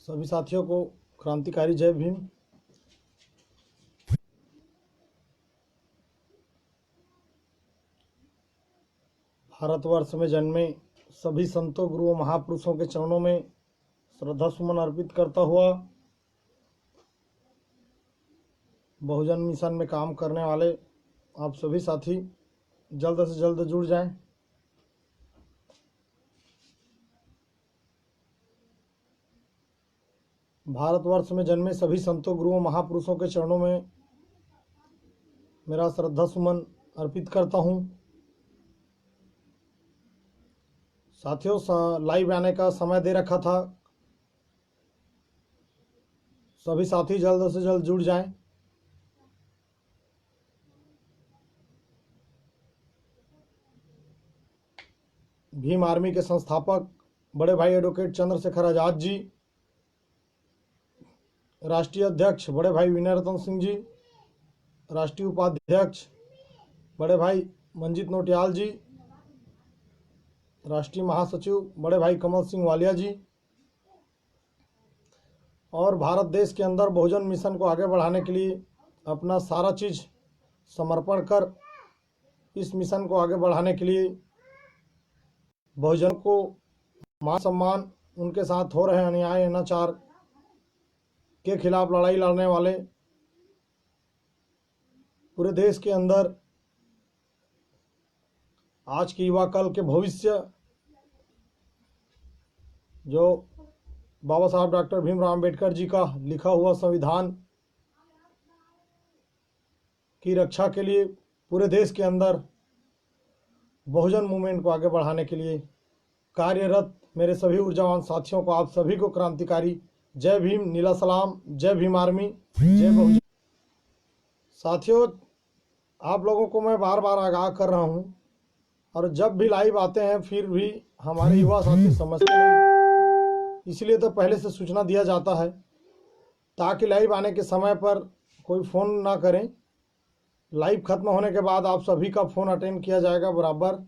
सभी साथियों को क्रांतिकारी जय भीम। भारतवर्ष में जन्मे सभी संतों, गुरुओं, महापुरुषों के चरणों में श्रद्धा सुमन अर्पित करता हुआ बहुजन मिशन में काम करने वाले आप सभी साथी जल्द से जल्द जुड़ जाएं। भारतवर्ष में जन्मे सभी संतों, गुरुओं, महापुरुषों के चरणों में मेरा श्रद्धा सुमन अर्पित करता हूं। साथियों, लाइव आने का समय दे रखा था, सभी साथी जल्द से जल्द जुड़ जाएं। भीम आर्मी के संस्थापक बड़े भाई एडवोकेट चंद्रशेखर आजाद जी, राष्ट्रीय अध्यक्ष बड़े भाई विनय रतन सिंह जी, राष्ट्रीय उपाध्यक्ष बड़े भाई मंजीत नोटियाल जी, राष्ट्रीय महासचिव बड़े भाई कमल सिंह वालिया जी, और भारत देश के अंदर बहुजन मिशन को आगे बढ़ाने के लिए अपना सारा चीज समर्पण कर इस मिशन को आगे बढ़ाने के लिए बहुजन को मान सम्मान, उनके साथ हो रहे अन्याय अनाचार के खिलाफ लड़ाई लड़ने वाले पूरे देश के अंदर आज की युवा कल के भविष्य जो बाबा साहब डॉक्टर भीमराव अंबेडकर जी का लिखा हुआ संविधान की रक्षा के लिए पूरे देश के अंदर बहुजन मूवमेंट को आगे बढ़ाने के लिए कार्यरत मेरे सभी ऊर्जावान साथियों को, आप सभी को क्रांतिकारी जय भीम, नीला सलाम, जय भीम आर्मी, जय बहुजन। साथियों, आप लोगों को मैं बार बार आगाह कर रहा हूं, और जब भी लाइव आते हैं फिर भी हमारे युवा साथी समझते नहीं, इसलिए तो पहले से सूचना दिया जाता है ताकि लाइव आने के समय पर कोई फ़ोन ना करें। लाइव खत्म होने के बाद आप सभी का फ़ोन अटेंड किया जाएगा, बराबर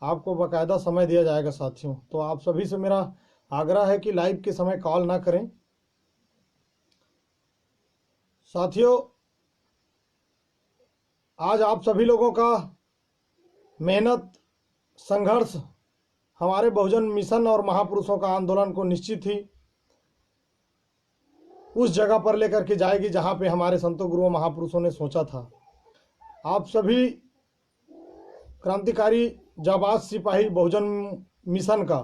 आपको बाकायदा समय दिया जाएगा। साथियों, तो आप सभी से मेरा आग्रह है कि लाइव के समय कॉल ना करें। साथियों, आज आप सभी लोगों का मेहनत, संघर्ष हमारे बहुजन मिशन और महापुरुषों का आंदोलन को निश्चित ही उस जगह पर लेकर के जाएगी जहां पे हमारे संतों, गुरुओं, महापुरुषों ने सोचा था। आप सभी क्रांतिकारी जाबाज सिपाही बहुजन मिशन का,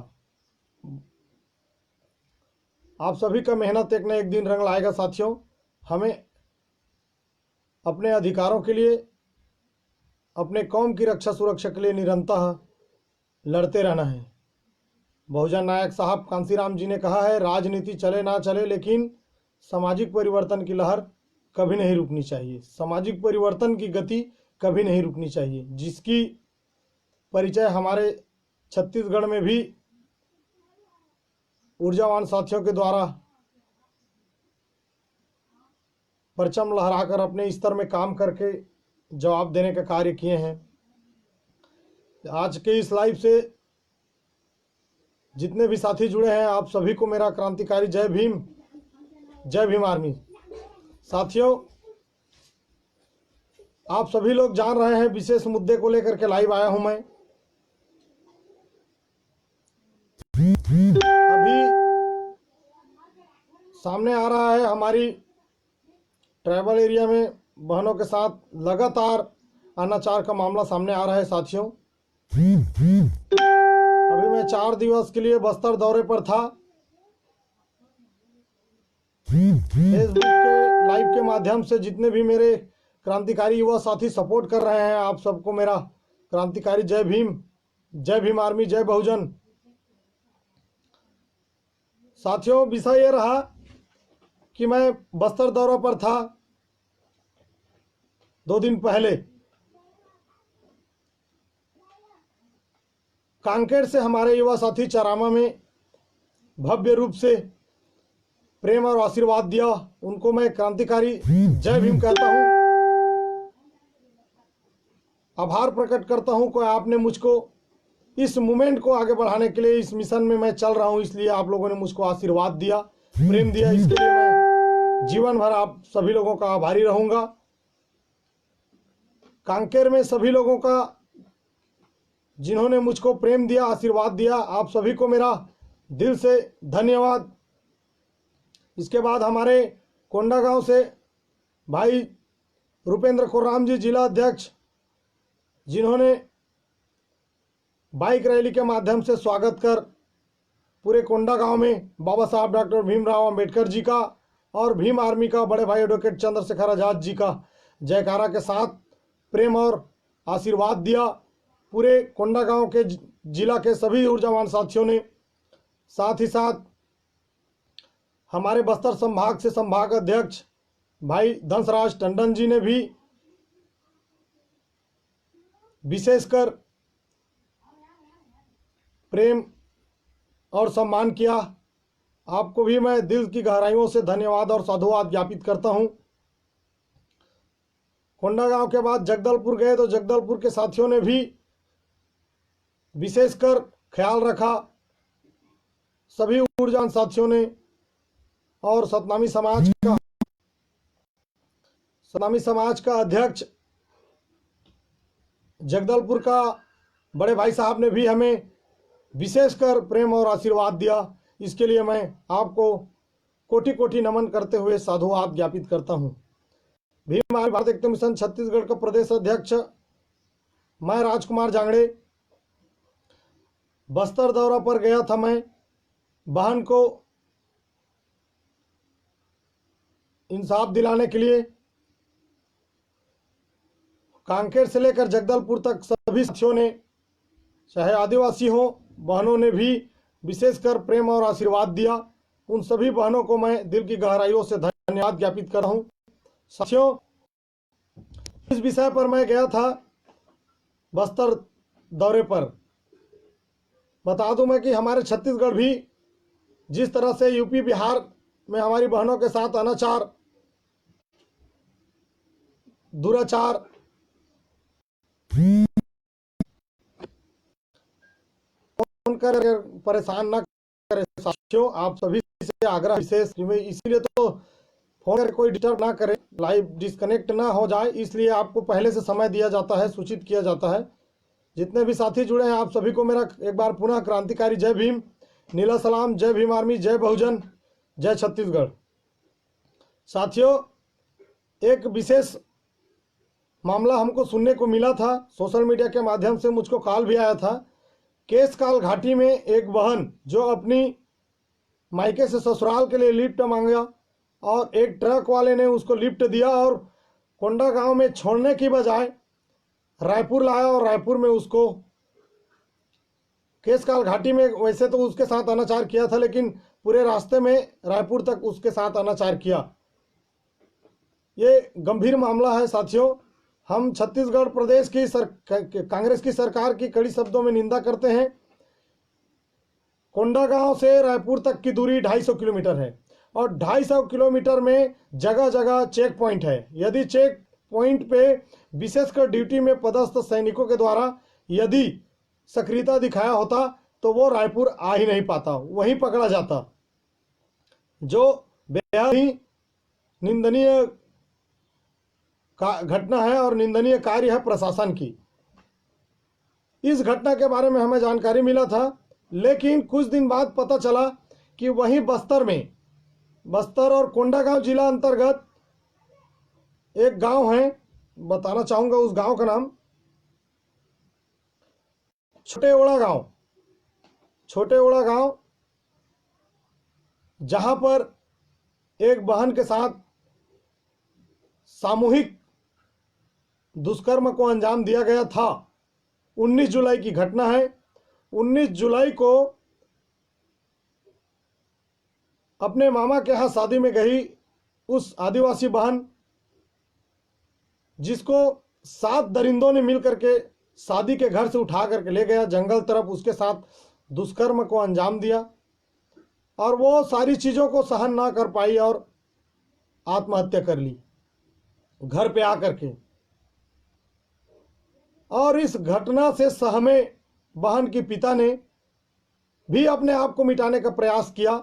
आप सभी का मेहनत एक न एक दिन रंग लाएगा। साथियों, हमें अपने अधिकारों के लिए, अपने कौम की रक्षा सुरक्षा के लिए निरंतर लड़ते रहना है। बहुजन नायक साहब कांसीराम जी ने कहा है, राजनीति चले ना चले लेकिन सामाजिक परिवर्तन की लहर कभी नहीं रुकनी चाहिए, सामाजिक परिवर्तन की गति कभी नहीं रुकनी चाहिए, जिसकी परिचय हमारे छत्तीसगढ़ में भी ऊर्जावान साथियों के द्वारा परचम लहराकर अपने स्तर में काम करके जवाब देने का कार्य किए हैं। आज के इस लाइव से जितने भी साथी जुड़े हैं, आप सभी को मेरा क्रांतिकारी जय भीम, जय भीम आर्मी। साथियों, आप सभी लोग जान रहे हैं विशेष मुद्दे को लेकर के लाइव आया हूं मैं। अभी सामने आ रहा है हमारी ट्राइबल एरिया में बहनों के साथ लगातार अनाचार का मामला सामने आ रहा है। साथियों, अभी मैं 4 दिवस के लिए बस्तर दौरे पर था। फेसबुक के लाइव के माध्यम से जितने भी मेरे क्रांतिकारी युवा साथी सपोर्ट कर रहे हैं, आप सबको मेरा क्रांतिकारी जय भीम, जय भीम आर्मी, जय बहुजन। साथियों, विषय ये रहा कि मैं बस्तर दौरे पर था 2 दिन पहले। कांकेर से हमारे युवा साथी चरामा में भव्य रूप से प्रेम और आशीर्वाद दिया, उनको मैं क्रांतिकारी जय भीम कहता हूं। आभार प्रकट करता हूं कि आपने मुझको इस मूवमेंट को आगे बढ़ाने के लिए, इस मिशन में मैं चल रहा हूं, इसलिए आप लोगों ने मुझको आशीर्वाद दिया। प्रेम दिया, इसके लिए मैं जीवन भर आप सभी लोगों का आभारी रहूंगा। कांकेर में सभी लोगों का जिन्होंने मुझको प्रेम दिया, आशीर्वाद दिया, आप सभी को मेरा दिल से धन्यवाद। इसके बाद हमारे कोंडागांव से भाई रुपेंद्र कोर्राम जी, जिला अध्यक्ष, जिन्होंने बाइक रैली के माध्यम से स्वागत कर पूरे कोंडागांव में बाबा साहब डॉक्टर भीमराव अंबेडकर जी का और भीम आर्मी का बड़े भाई एडवोकेट चंद्रशेखर आजाद जी का जयकारा के साथ प्रेम और आशीर्वाद दिया। पूरे कोंडागांव के जिला के सभी ऊर्जावान साथियों ने, साथ ही साथ हमारे बस्तर संभाग से संभाग अध्यक्ष भाई धंसराज टंडन जी ने भी विशेषकर प्रेम और सम्मान किया। आपको भी मैं दिल की गहराइयों से धन्यवाद और साधुवाद ज्ञापित करता हूं। कोंडागांव के बाद जगदलपुर गए तो जगदलपुर के साथियों ने भी विशेषकर ख्याल रखा, सभी ऊर्जावान साथियों ने। और सतनामी समाज का अध्यक्ष जगदलपुर का बड़े भाई साहब ने भी हमें विशेषकर प्रेम और आशीर्वाद दिया। इसके लिए मैं आपको कोटि कोटि नमन करते हुए साधुवाद ज्ञापित करता हूं। भीम आर्मी भारत एकता मिशन छत्तीसगढ़ का प्रदेश अध्यक्ष मैं राजकुमार जांगड़े बस्तर दौरा पर गया था। मैं बहन को इंसाफ दिलाने के लिए कांकेर से लेकर जगदलपुर तक सभी साथियों ने, चाहे आदिवासी हो, बहनों ने भी विशेषकर प्रेम और आशीर्वाद दिया। उन सभी बहनों को मैं दिल की गहराइयों से धन्यवाद ज्ञापित कर रहा हूं। साथियों, इस विषय पर मैं गया था बस्तर दौरे पर। बता दूं मैं कि हमारे छत्तीसगढ़ भी जिस तरह से यूपी बिहार में हमारी बहनों के साथ अनाचार, दुराचार, कर परेशान ना करे। साथियों, आप सभी से आग्रह विशेष, इसीलिए तो फोन करके कोई डिस्टर्ब ना करे, लाइव डिस्कनेक्ट ना हो जाए, इसलिए आपको पहले से समय दिया जाता है, सूचित किया जाता है। जितने भी साथी जुड़े हैं आप सभी को मेरा एक बार पुनः क्रांतिकारी जय भीम, नीला सलाम, जय भीम आर्मी, जय बहुजन, जय छत्तीसगढ़। साथियों, एक विशेष मामला हमको सुनने को मिला था, सोशल मीडिया के माध्यम से मुझको कॉल भी आया था। केसकाल घाटी में एक बहन जो अपनी मायके से ससुराल के लिए लिफ्ट मांगा और एक ट्रक वाले ने उसको लिफ्ट दिया और कोंडागांव में छोड़ने की बजाय रायपुर लाया और रायपुर में उसको केसकाल घाटी में, वैसे तो उसके साथ अनाचार किया था, लेकिन पूरे रास्ते में रायपुर तक उसके साथ अनाचार किया। ये गंभीर मामला है साथियों। हम छत्तीसगढ़ प्रदेश की कांग्रेस की सरकार की कड़ी शब्दों में निंदा करते हैं। कोंडागांव से रायपुर तक की दूरी 250 किलोमीटर है और 250 किलोमीटर में जगह जगह चेक पॉइंट है। यदि चेक पॉइंट पे विशेषकर ड्यूटी में पदस्थ सैनिकों के द्वारा यदि सक्रियता दिखाया होता तो वो रायपुर आ ही नहीं पाता, वहीं पकड़ा जाता, जो बेहद ही निंदनीय घटना है और निंदनीय कार्य है प्रशासन की। इस घटना के बारे में हमें जानकारी मिला था, लेकिन कुछ दिन बाद पता चला कि वहीं बस्तर में, बस्तर और कोंडागांव जिला अंतर्गत एक गांव है, बताना चाहूंगा उस गांव का नाम छोटे ओड़ा गांव। छोटे ओड़ा गांव, जहां पर एक बहन के साथ सामूहिक दुष्कर्म को अंजाम दिया गया था। 19 जुलाई की घटना है। 19 जुलाई को अपने मामा के यहाँ शादी में गई उस आदिवासी बहन, जिसको 7 दरिंदों ने मिलकर के शादी के घर से उठा करके ले गया, जंगल तरफ उसके साथ दुष्कर्म को अंजाम दिया और वो सारी चीज़ों को सहन ना कर पाई और आत्महत्या कर ली घर पे आकर के। और इस घटना से सहमे बहन के पिता ने भी अपने आप को मिटाने का प्रयास किया।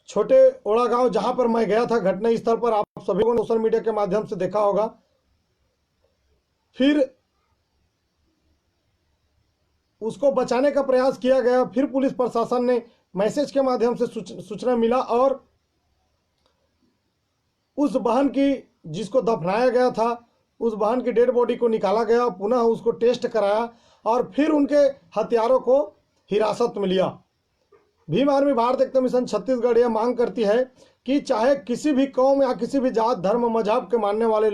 छोटे ओड़ा गांव जहां पर मैं गया था घटना स्थल पर, आप सभी को सोशल मीडिया के माध्यम से देखा होगा। फिर उसको बचाने का प्रयास किया गया, फिर पुलिस प्रशासन ने मैसेज के माध्यम से सूचना मिला और उस बहन की जिसको दफनाया गया था उस बहन की डेड बॉडी को निकाला गया, पुनः उसको टेस्ट कराया और फिर उनके हथियारों को हिरासत में लिया। भीम आर्मी भारत एकता मिशन छत्तीसगढ़ यह मांग करती है कि चाहे किसी भी कौम या किसी भी जात धर्म मजहब के मानने वाले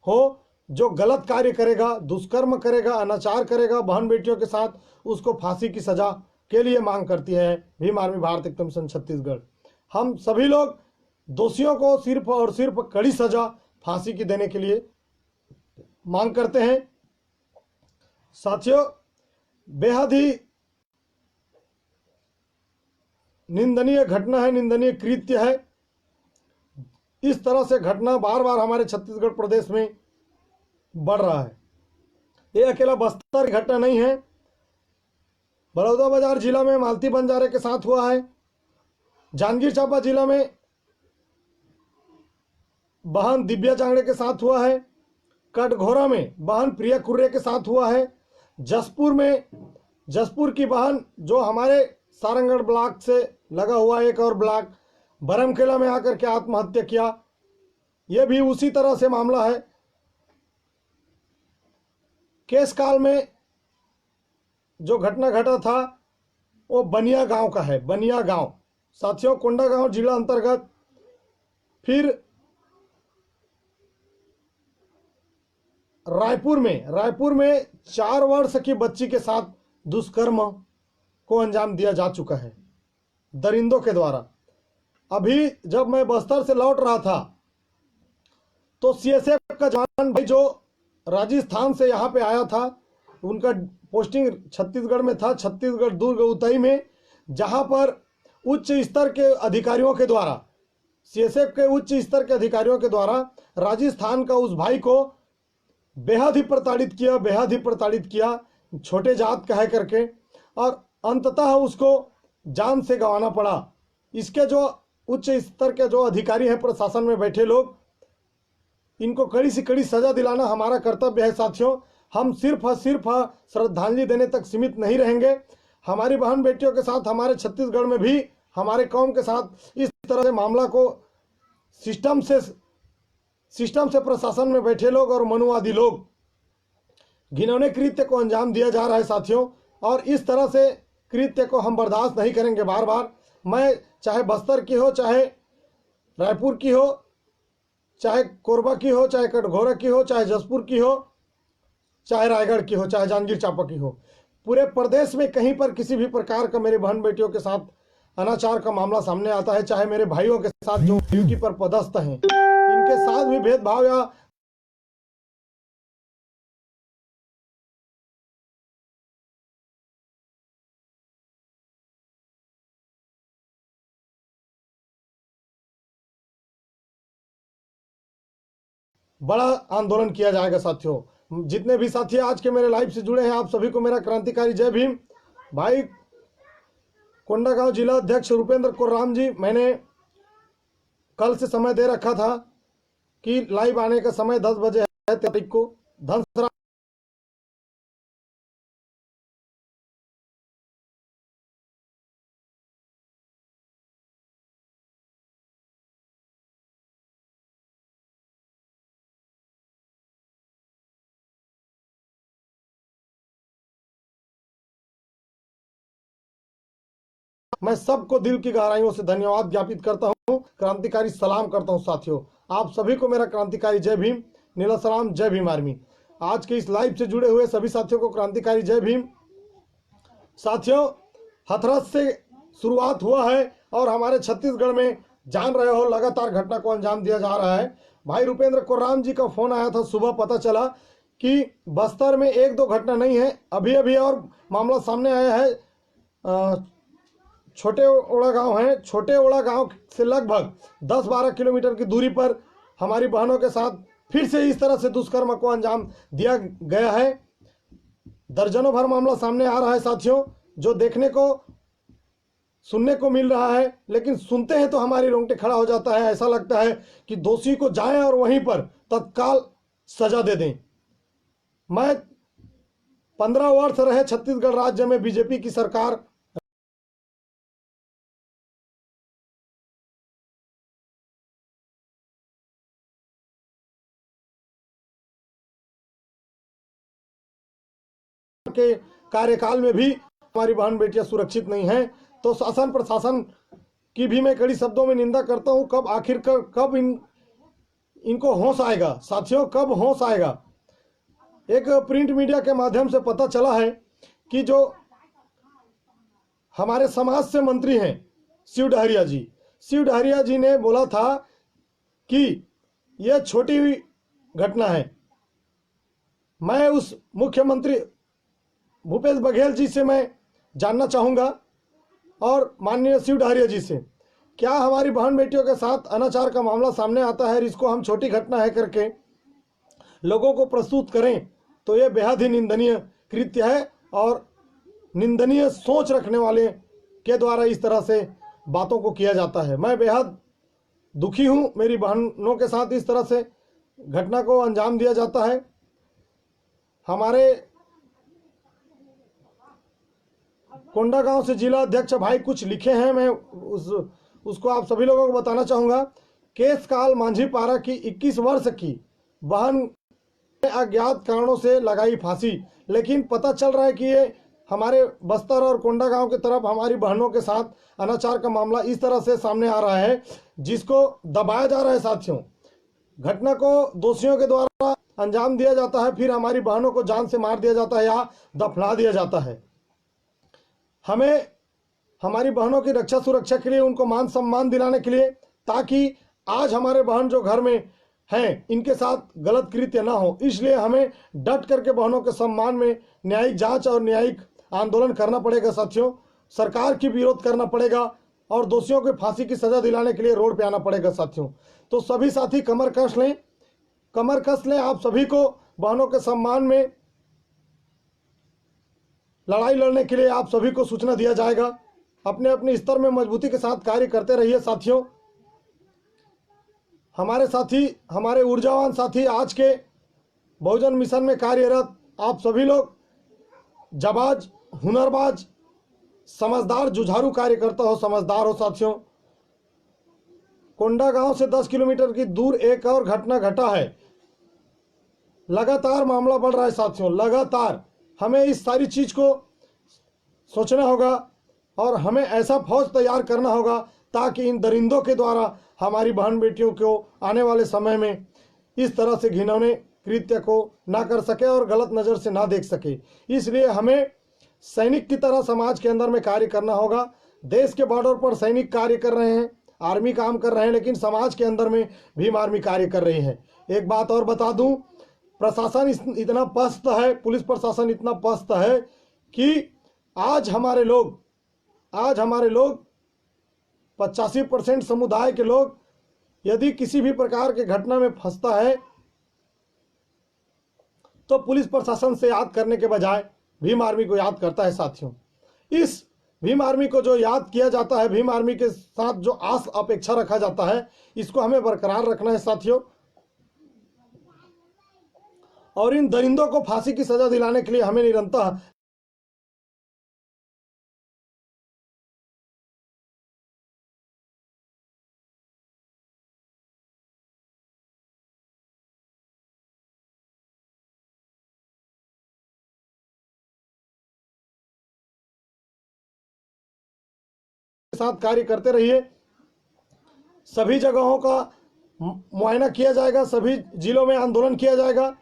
हो, जो गलत कार्य करेगा, दुष्कर्म करेगा, अनाचार करेगा बहन बेटियों के साथ, उसको फांसी की सजा के लिए मांग करती है भीम आर्मी भारत एकता मिशन छत्तीसगढ़। हम सभी लोग दोषियों को सिर्फ और सिर्फ कड़ी सजा फांसी की देने के लिए मांग करते हैं। साथियों, बेहद ही निंदनीय घटना है, निंदनीय कृत्य है। इस तरह से घटना बार बार हमारे छत्तीसगढ़ प्रदेश में बढ़ रहा है। ये अकेला बस्तर की घटना नहीं है, बलौदाबाजार जिला में मालती बंजारे के साथ हुआ है, जांजगीर चांपा जिला में बहन दिव्या चांगड़े के साथ हुआ है, कटघोरा में बहन प्रिया कुर्रे के साथ हुआ है, जसपुर की बहन जो हमारे सारंगढ़ ब्लॉक से लगा हुआ एक और ब्लॉक बरमकेला में आकर के आत्महत्या किया, यह भी उसी तरह से मामला है। केसकाल में जो घटना घटा था वो बनिया गांव का है, बनिया गांव साथियों, कोंडागांव जिला अंतर्गत। फिर रायपुर में 4 वर्ष की बच्ची के साथ दुष्कर्म को अंजाम दिया जा चुका है दरिंदों के द्वारा। अभी जब मैं बस्तर से लौट रहा था तो सीएसएफ का जवान भाई जो राजस्थान से यहाँ पे आया था, उनका पोस्टिंग छत्तीसगढ़ में था, छत्तीसगढ़ दुर्ग उतई में, जहाँ पर उच्च स्तर के अधिकारियों के द्वारा, सीएसएफ के उच्च स्तर के अधिकारियों के द्वारा राजस्थान का उस भाई को बेहद ही प्रताड़ित किया छोटे जात कह करके, और अंततः उसको जान से गंवाना पड़ा। इसके जो उच्च स्तर के जो अधिकारी हैं प्रशासन में बैठे लोग, इनको कड़ी से कड़ी सजा दिलाना हमारा कर्तव्य है। साथियों, हम सिर्फ श्रद्धांजलि देने तक सीमित नहीं रहेंगे। हमारी बहन बेटियों के साथ, हमारे छत्तीसगढ़ में भी हमारे कौम के साथ इस तरह से मामला को सिस्टम से प्रशासन में बैठे लोग और मनुवादी लोग घिनौने कृत्य को अंजाम दिया जा रहा है साथियों, और इस तरह से कृत्य को हम बर्दाश्त नहीं करेंगे। बार बार मैं चाहे बस्तर की हो, चाहे रायपुर की हो, चाहे कोरबा की हो, चाहे कटघोरा की हो, चाहे जसपुर की हो, चाहे रायगढ़ की हो, चाहे जांजगीर चांपा की हो, पूरे प्रदेश में कहीं पर किसी भी प्रकार का मेरे बहन बेटियों के साथ अनाचार का मामला सामने आता है, चाहे मेरे भाइयों के साथ जो ड्यूटी पर पदस्थ हैं इनके साथ भी भेदभाव या बड़ा आंदोलन किया जाएगा। साथियों, जितने भी साथी आज के मेरे लाइव से जुड़े हैं, आप सभी को मेरा क्रांतिकारी जय भीम। भाई कोंडागांव जिला अध्यक्ष रूपेंद्र कोर्राम जी, मैंने कल से समय दे रखा था कि लाइव आने का समय 10 बजे है तारीख को। धनसरा मैं सबको दिल की गहराइयों से धन्यवाद ज्ञापित करता हूं, क्रांतिकारी सलाम करता हूं। साथियों, आप सभी को मेरा क्रांतिकारी जय भीम, नीला सलाम, जय भीम आर्मी। आज के इस लाइव से जुड़े हुए सभी साथियों को क्रांतिकारी जय भीम। साथियों, हथरस से शुरुआत हुआ है और हमारे छत्तीसगढ़ में जान रहे हो लगातार घटना को अंजाम दिया जा रहा है। भाई रूपेंद्र कोर्राम जी का फोन आया था सुबह, पता चला कि बस्तर में 1-2 घटना नहीं है, अभी अभी और मामला सामने आया है। छोटे ओड़ा गांव है, छोटे ओड़ा गांव से लगभग 10-12 किलोमीटर की दूरी पर हमारी बहनों के साथ फिर से इस तरह से दुष्कर्म को अंजाम दिया गया है। दर्जनों भर मामला सामने आ रहा है साथियों, जो देखने को सुनने को मिल रहा है, लेकिन सुनते हैं तो हमारी रोंगटे खड़ा हो जाता है। ऐसा लगता है कि दोषी को जाएं और वहीं पर तत्काल सजा दे दें। मैं 15 वर्ष रहे छत्तीसगढ़ राज्य में बीजेपी की सरकार के कार्यकाल में भी हमारी बहन बेटियां सुरक्षित नहीं हैं। तो शासन प्रशासन की भी मैं कड़ी शब्दों में निंदा करता हूं। कब आखिरकार कब इनको होश आएगा साथियों, कब होश आएगा। एक प्रिंट मीडिया के माध्यम से पता चला है कि जो हमारे समाज से मंत्री हैं शिव डहरिया जी ने बोला था कि यह छोटी हुई घटना है। मैं उस मुख्यमंत्री भूपेश बघेल जी से मैं जानना चाहूँगा और माननीय शिव डहरिया जी से, क्या हमारी बहन बेटियों के साथ अनाचार का मामला सामने आता है और इसको हम छोटी घटना है करके लोगों को प्रस्तुत करें, तो ये बेहद ही निंदनीय कृत्य है और निंदनीय सोच रखने वाले के द्वारा इस तरह से बातों को किया जाता है। मैं बेहद दुखी हूँ, मेरी बहनों के साथ इस तरह से घटना को अंजाम दिया जाता है। हमारे कोंडागांव से जिला अध्यक्ष भाई कुछ लिखे हैं, मैं उसको आप सभी लोगों को बताना चाहूँगा। केस काल मांझीपारा की 21 वर्ष की बहन अज्ञात कारणों से लगाई फांसी, लेकिन पता चल रहा है कि ये हमारे बस्तर और कोंडागांव की तरफ हमारी बहनों के साथ अनाचार का मामला इस तरह से सामने आ रहा है जिसको दबाया जा रहा है साथियों। घटना को दोषियों के द्वारा अंजाम दिया जाता है, फिर हमारी बहनों को जान से मार दिया जाता है या दफना दिया जाता है। हमें हमारी बहनों की रक्षा सुरक्षा के लिए, उनको मान सम्मान दिलाने के लिए, ताकि आज हमारे बहन जो घर में हैं इनके साथ गलत कृत्य ना हो, इसलिए हमें डट करके बहनों के सम्मान में न्यायिक जांच और न्यायिक आंदोलन करना पड़ेगा साथियों। सरकार की विरोध करना पड़ेगा और दोषियों को फांसी की सजा दिलाने के लिए रोड पे आना पड़ेगा साथियों। तो सभी साथी कमर कस लें। आप सभी को बहनों के सम्मान में लड़ाई लड़ने के लिए आप सभी को सूचना दिया जाएगा। अपने अपने स्तर में मजबूती के साथ कार्य करते रहिए साथियों। हमारे साथी, हमारे ऊर्जावान साथी आज के बहुजन मिशन में कार्यरत आप सभी लोग जाबाज, हुनरबाज, समझदार, जुझारू कार्यकर्ता हो, समझदार हो साथियों। कोंडागांव से 10 किलोमीटर की दूर एक और घटना घटा है। लगातार मामला बढ़ रहा है साथियों, लगातार। हमें इस सारी चीज को सोचना होगा और हमें ऐसा फौज तैयार करना होगा ताकि इन दरिंदों के द्वारा हमारी बहन बेटियों को आने वाले समय में इस तरह से घिनौने कृत्य को ना कर सके और गलत नज़र से ना देख सके। इसलिए हमें सैनिक की तरह समाज के अंदर में कार्य करना होगा। देश के बॉर्डर पर सैनिक कार्य कर रहे हैं, आर्मी काम कर रहे हैं, लेकिन समाज के अंदर में भीम आर्मी कार्य कर रही है। एक बात और बता दूं, प्रशासन इतना पस्त है, पुलिस प्रशासन इतना पस्त है कि आज हमारे लोग 85% समुदाय के लोग यदि किसी भी प्रकार के घटना में फंसता है तो पुलिस प्रशासन से याद करने के बजाय भीम आर्मी को याद करता है साथियों। इस भीम आर्मी को जो याद किया जाता है, भीम आर्मी के साथ जो आस अपेक्षा रखा जाता है, इसको हमें बरकरार रखना है साथियों। और इन दरिंदों को फांसी की सजा दिलाने के लिए हमें निरंतर साथ कार्य करते रहिए। सभी जगहों का मुआयना किया जाएगा, सभी जिलों में आंदोलन किया जाएगा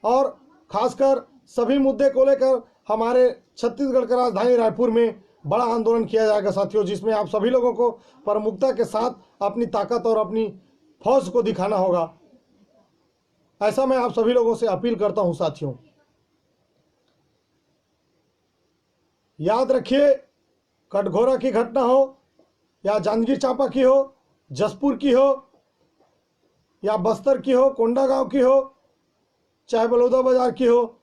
और खासकर सभी मुद्दे को लेकर हमारे छत्तीसगढ़ के राजधानी रायपुर में बड़ा आंदोलन किया जाएगा साथियों, जिसमें आप सभी लोगों को प्रमुखता के साथ अपनी ताकत और अपनी फौज को दिखाना होगा। ऐसा मैं आप सभी लोगों से अपील करता हूं साथियों। याद रखिए, कटघोरा की घटना हो या जांजगीर चांपा की हो, जसपुर की हो या बस्तर की हो, कोंडागांव की हो, चाहे बलौदा बाजार की हो,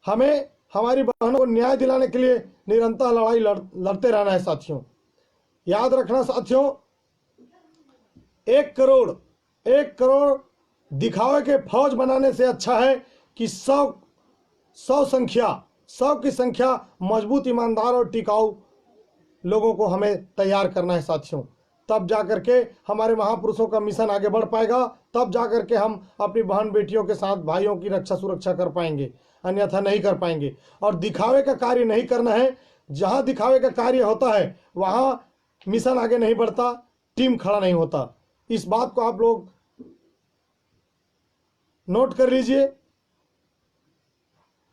हमें हमारी बहनों को न्याय दिलाने के लिए निरंतर लड़ाई लड़ते रहना है साथियों। याद रखना साथियों, 1 करोड़ दिखावे के फौज बनाने से अच्छा है कि 100 की संख्या मजबूत, ईमानदार और टिकाऊ लोगों को हमें तैयार करना है साथियों। तब जाकर के हमारे महापुरुषों का मिशन आगे बढ़ पाएगा, तब जाकर के हम अपनी बहन बेटियों के साथ भाइयों की रक्षा सुरक्षा कर पाएंगे, अन्यथा नहीं कर पाएंगे। और दिखावे का कार्य नहीं करना है। जहां दिखावे का कार्य होता है वहां मिशन आगे नहीं बढ़ता, टीम खड़ा नहीं होता। इस बात को आप लोग नोट कर लीजिए।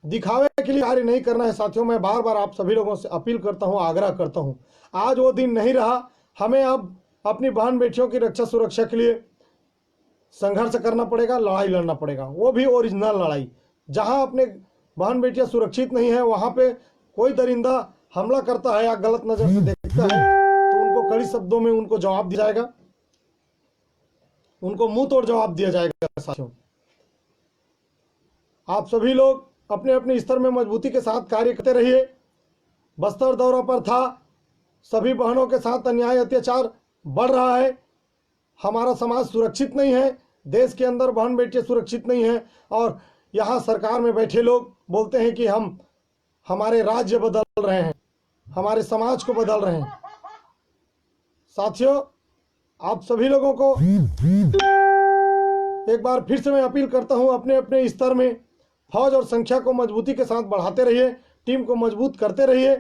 दिखावे के लिए कार्य नहीं करना है साथियों। मैं बार बार आप सभी लोगों से अपील करता हूं, आग्रह करता हूं। आज वो दिन नहीं रहा। हमें अब अपनी बहन बेटियों की रक्षा सुरक्षा के लिए संघर्ष करना पड़ेगा, लड़ाई लड़ना पड़ेगा, वो भी ओरिजिनल लड़ाई। जहां अपने बहन बेटियां सुरक्षित नहीं है, वहां पे कोई दरिंदा हमला करता है या गलत नजर से देखता है तो उनको कड़ी शब्दों में उनको जवाब दिया जाएगा, उनको मुंह तोड़ जवाब दिया जाएगा साथियों। आप सभी लोग अपने अपने स्तर में मजबूती के साथ कार्य करते रहिए। बस्तर दौरा पर था, सभी बहनों के साथ अन्याय अत्याचार बढ़ रहा है। हमारा समाज सुरक्षित नहीं है, देश के अंदर बहन बेटियां सुरक्षित नहीं है। और यहाँ सरकार में बैठे लोग बोलते हैं कि हम हमारे राज्य बदल रहे हैं, हमारे समाज को बदल रहे हैं। साथियों, आप सभी लोगों को एक बार फिर से मैं अपील करता हूं, अपने अपने स्तर में फौज और संख्या को मजबूती के साथ बढ़ाते रहिए, टीम को मजबूत करते रहिए।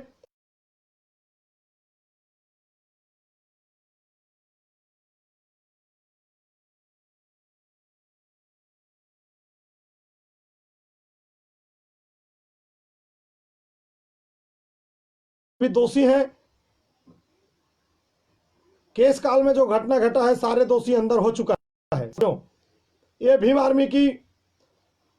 भी दोषी हैं, केस काल में जो घटना घटा है सारे दोषी अंदर हो चुका है। ये भीम आर्मी की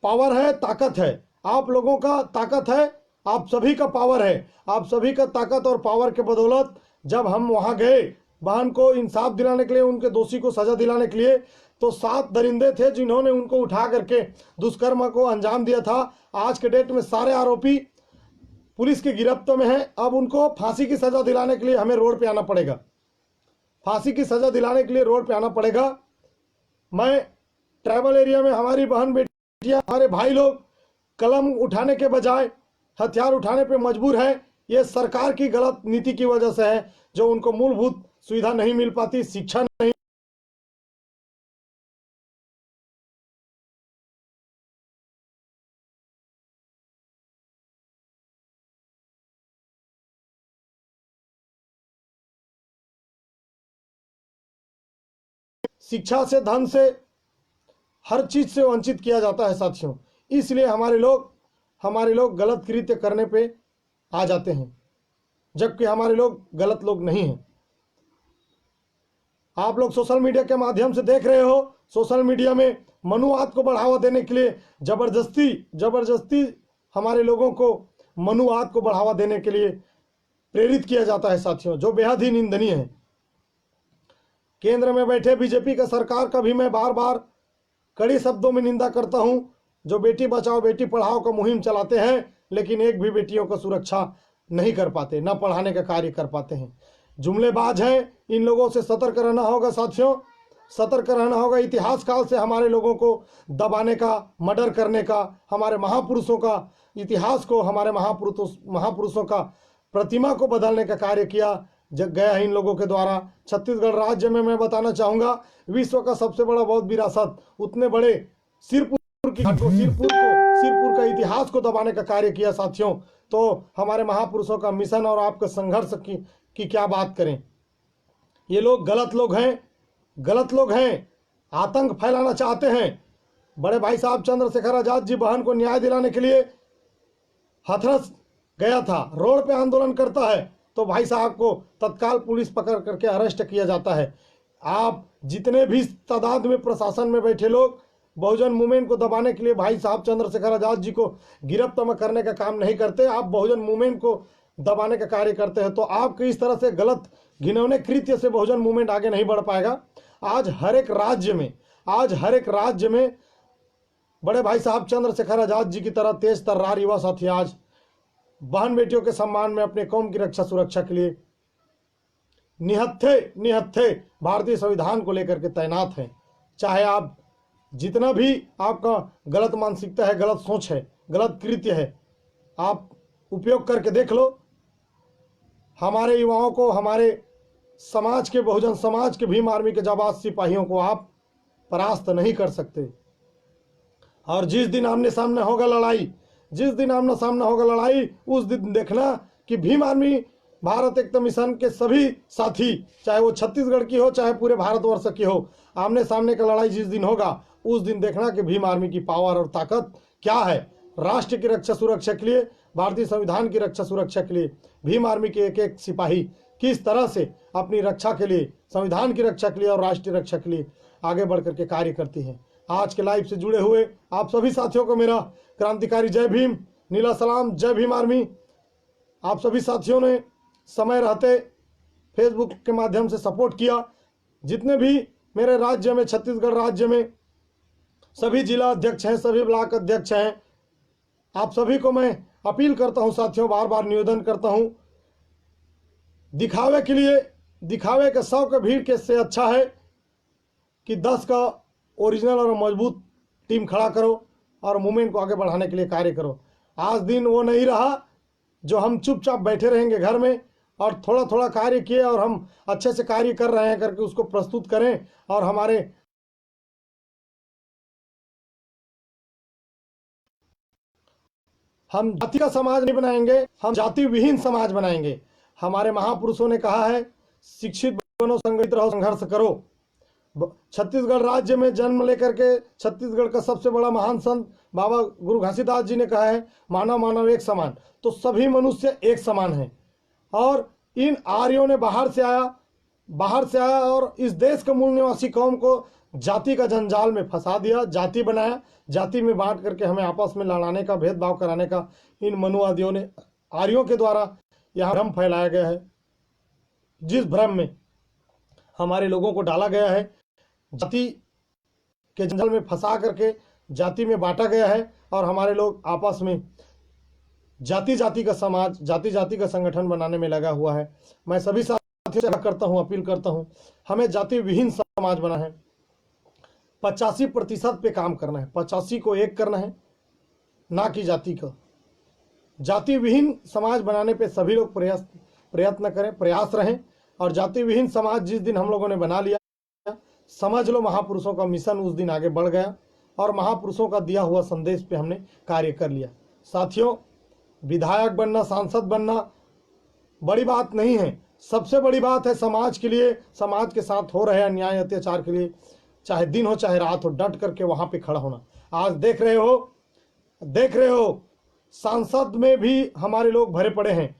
पावर है, ताकत है, आप लोगों का ताकत है, आप सभी का पावर है। आप सभी का ताकत और पावर के बदौलत जब हम वहां गए बहन को इंसाफ दिलाने के लिए, उनके दोषी को सजा दिलाने के लिए, तो 7 दरिंदे थे जिन्होंने उनको उठा करके दुष्कर्म को अंजाम दिया था। आज के डेट में सारे आरोपी पुलिस की गिरफ्त में हैं। अब उनको फांसी की सजा दिलाने के लिए हमें रोड पे आना पड़ेगा, फांसी की सजा दिलाने के लिए रोड पे आना पड़ेगा। मैं ट्राइबल एरिया में हमारी बहन बेटियां, हमारे भाई लोग कलम उठाने के बजाय हथियार उठाने पे मजबूर है। ये सरकार की गलत नीति की वजह से है, जो उनको मूलभूत सुविधा नहीं मिल पाती, शिक्षा नहीं। शिक्षा से, धन से, हर चीज से वंचित किया जाता है साथियों। इसलिए हमारे लोग गलत कृत्य करने पे आ जाते हैं, जबकि हमारे लोग गलत लोग नहीं हैं। आप लोग सोशल मीडिया के माध्यम से देख रहे हो, सोशल मीडिया में मनुवाद को बढ़ावा देने के लिए जबरदस्ती हमारे लोगों को मनुवाद को बढ़ावा देने के लिए प्रेरित किया जाता है साथियों, जो बेहद ही निंदनीय है। केंद्र में बैठे बीजेपी का सरकार का भी मैं बार बार कड़ी शब्दों में निंदा करता हूं, जो बेटी बचाओ बेटी पढ़ाओ का मुहिम चलाते हैं, लेकिन एक भी बेटियों को सुरक्षा नहीं कर पाते, ना पढ़ाने का कार्य कर पाते हैं। जुमलेबाज हैं, इन लोगों से सतर्क रहना होगा साथियों, सतर्क रहना होगा। इतिहास काल से हमारे लोगों को दबाने का, मर्डर करने का, हमारे महापुरुषों का इतिहास को, हमारे महापुरुषों का प्रतिमा को बदलने का कार्य किया गया है इन लोगों के द्वारा। छत्तीसगढ़ राज्य में मैं बताना चाहूंगा, विश्व का सबसे बड़ा बौद्ध विरासत, उतने बड़े सिरपुर का इतिहास को दबाने का कार्य किया साथियों। तो हमारे महापुरुषों का मिशन और आपके संघर्ष की क्या बात करें। ये लोग गलत लोग हैं, आतंक फैलाना चाहते हैं। बड़े भाई साहब चंद्रशेखर आजाद जी बहन को न्याय दिलाने के लिए हाथरस गया था, रोड पे आंदोलन करता है तो भाई साहब को तत्काल पुलिस पकड़ करके अरेस्ट किया जाता है। आप जितने भी तादाद में प्रशासन में बैठे लोग बहुजन मूवमेंट को दबाने के लिए भाई साहब चंद्रशेखर आजाद जी को गिरफ्तार करने का काम नहीं करते, आप बहुजन मूवमेंट को दबाने का कार्य करते हैं। तो आपके इस तरह से गलत घिनौने कृत्य से बहुजन मूवमेंट आगे नहीं बढ़ पाएगा। आज हर एक राज्य में बड़े भाई साहब चंद्रशेखर आजाद जी की तरह तेज तर्रार युवा साथी आज बहन बेटियों के सम्मान में अपने कौम की रक्षा सुरक्षा के लिए निहत्थे निहत्थे भारतीय संविधान को लेकर के तैनात हैं। चाहे आप जितना भी आपका गलत मानसिकता है, गलत सोच है, गलत कृत्य है, आप उपयोग करके देख लो। हमारे युवाओं को, हमारे समाज के, बहुजन समाज के भीम आर्मी के जाबाज सिपाहियों को आप परास्त नहीं कर सकते। और जिस दिन आमने सामने होगा लड़ाई, जिस दिन आमने सामने होगा लड़ाई, उस दिन देखना कि भीम आर्मी भारत एकता मिशन के सभी साथी, चाहे वो छत्तीसगढ़ की हो, चाहे पूरे भारतवर्ष की हो, आमने सामने का लड़ाई जिस दिन होगा, उस दिन देखना कि भीम आर्मी की पावर और ताकत क्या है। राष्ट्र की रक्षा सुरक्षा के लिए, भारतीय संविधान की रक्षा सुरक्षा के लिए भीम आर्मी के एक एक सिपाही किस तरह से अपनी रक्षा के लिए, संविधान की रक्षा के लिए और राष्ट्रीय रक्षा के लिए आगे बढ़ करके कार्य करती है। आज के लाइव से जुड़े हुए आप सभी साथियों को मेरा क्रांतिकारी जय भीम, नीला सलाम, जय भीम आर्मी। आप सभी साथियों ने समय रहते फेसबुक के माध्यम से सपोर्ट किया। जितने भी मेरे राज्य में, छत्तीसगढ़ राज्य में सभी जिला अध्यक्ष हैं, सभी ब्लॉक अध्यक्ष हैं, आप सभी को मैं अपील करता हूं साथियों, बार बार निवेदन करता हूं, दिखावे के लिए, दिखावे के 100 के भीड़ के से अच्छा है कि 10 का ओरिजिनल और मजबूत टीम खड़ा करो और मूवमेंट को आगे बढ़ाने के लिए कार्य करो। आज दिन वो नहीं रहा जो हम चुपचाप बैठे रहेंगे घर में और थोड़ा थोड़ा कार्य किए और हम अच्छे से कार्य कर रहे हैं करके उसको प्रस्तुत करें और हमारे हम जाति का समाज नहीं बनाएंगे, हम जाति विहीन समाज बनाएंगे। हमारे महापुरुषों ने कहा है, शिक्षित बनो, संगठित रहो, संघर्ष करो। छत्तीसगढ़ राज्य में जन्म लेकर के छत्तीसगढ़ का सबसे बड़ा महान संत बाबा गुरु घासीदास जी ने कहा है, मानव मानव एक समान। तो सभी मनुष्य एक समान हैं। और इन आर्यों ने बाहर से आया और इस देश के मूल निवासी कौम को जाति का जंजाल में फंसा दिया, जाति बनाया, जाति में बांट करके हमें आपस में लड़ाने का, भेदभाव कराने का इन मनुवादियों ने, आर्यों के द्वारा यह भ्रम फैलाया गया है। जिस भ्रम में हमारे लोगों को डाला गया है, जाति के जंजाल में फंसा करके जाति में बांटा गया है और हमारे लोग आपस में जाति जाति का समाज, जाति जाति का संगठन बनाने में लगा हुआ है। मैं सभी साथियों से करता हूं, अपील करता हूं, हमें जाति विहीन समाज बना है। 85% पे काम करना है, 85 को एक करना है, ना कि जाति को। जाति विहीन समाज बनाने पे सभी लोग प्रयत्न करें, प्रयास रहें। और जाति विहीन समाज जिस दिन हम लोगों ने बना लिया, समझ लो महापुरुषों का मिशन उस दिन आगे बढ़ गया और महापुरुषों का दिया हुआ संदेश पे हमने कार्य कर लिया। साथियों, विधायक बनना, सांसद बनना बड़ी बात नहीं है। सबसे बड़ी बात है समाज के लिए, समाज के साथ हो रहे अन्याय अत्याचार के लिए, चाहे दिन हो चाहे रात हो, डट करके वहां पे खड़ा होना। आज देख रहे हो सांसद में भी हमारे लोग भरे पड़े हैं,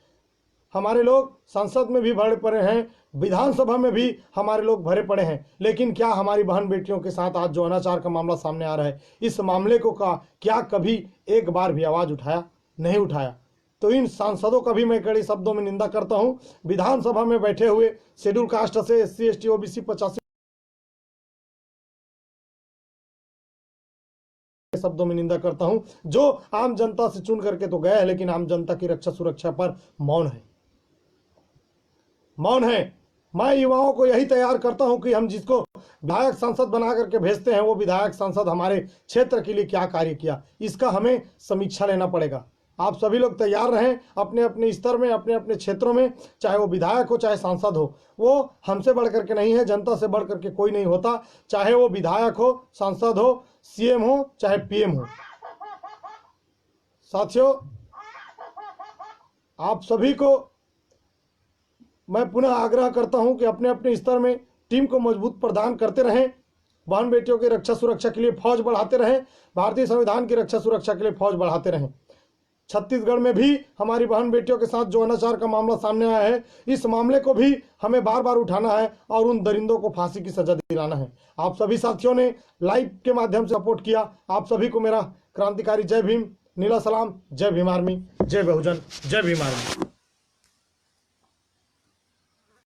हमारे लोग संसद में भी भरे पड़े हैं, विधानसभा में भी हमारे लोग भरे पड़े हैं। लेकिन क्या हमारी बहन बेटियों के साथ आज जो अनाचार का मामला सामने आ रहा है, इस मामले को क्या कभी एक बार भी आवाज उठाया? नहीं उठाया। तो इन सांसदों का भी मैं कड़े शब्दों में निंदा करता हूं। विधानसभा में बैठे हुए शेड्यूल कास्ट से SC ST OBC 85 शब्दों में निंदा करता हूं, जो आम जनता से चुन करके तो गया है लेकिन आम जनता की रक्षा सुरक्षा पर मौन है। मैं युवाओं को यही तैयार करता हूं कि हम जिसको विधायक सांसद बना करके भेजते हैं, वो विधायक सांसद हमारे क्षेत्र के लिए क्या कार्य किया, इसका हमें समीक्षा लेना पड़ेगा। आप सभी लोग तैयार रहें अपने अपने स्तर में, अपने अपने क्षेत्रों में, चाहे वो विधायक हो चाहे सांसद हो। वो हमसे बढ़ करके नहीं है, जनता से बढ़ करके कोई नहीं होता, चाहे वो विधायक हो, सांसद हो, CM हो चाहे PM हो। साथियों, आप सभी को मैं पुनः आग्रह करता हूं कि अपने अपने स्तर में टीम को मजबूत प्रदान करते रहें, बहन बेटियों की रक्षा सुरक्षा के लिए फौज बढ़ाते रहें, भारतीय संविधान की रक्षा सुरक्षा के लिए फौज बढ़ाते रहें। छत्तीसगढ़ में भी हमारी बहन बेटियों के साथ जो अनाचार का मामला सामने आया है, इस मामले को भी हमें बार बार उठाना है और उन दरिंदों को फांसी की सजा दिलाना है। आप सभी साथियों ने लाइव के माध्यम से सपोर्ट किया, आप सभी को मेरा क्रांतिकारी जय भीम, नीला सलाम, जय भीम आर्मी, जय बहुजन, जय भीम आर्मी।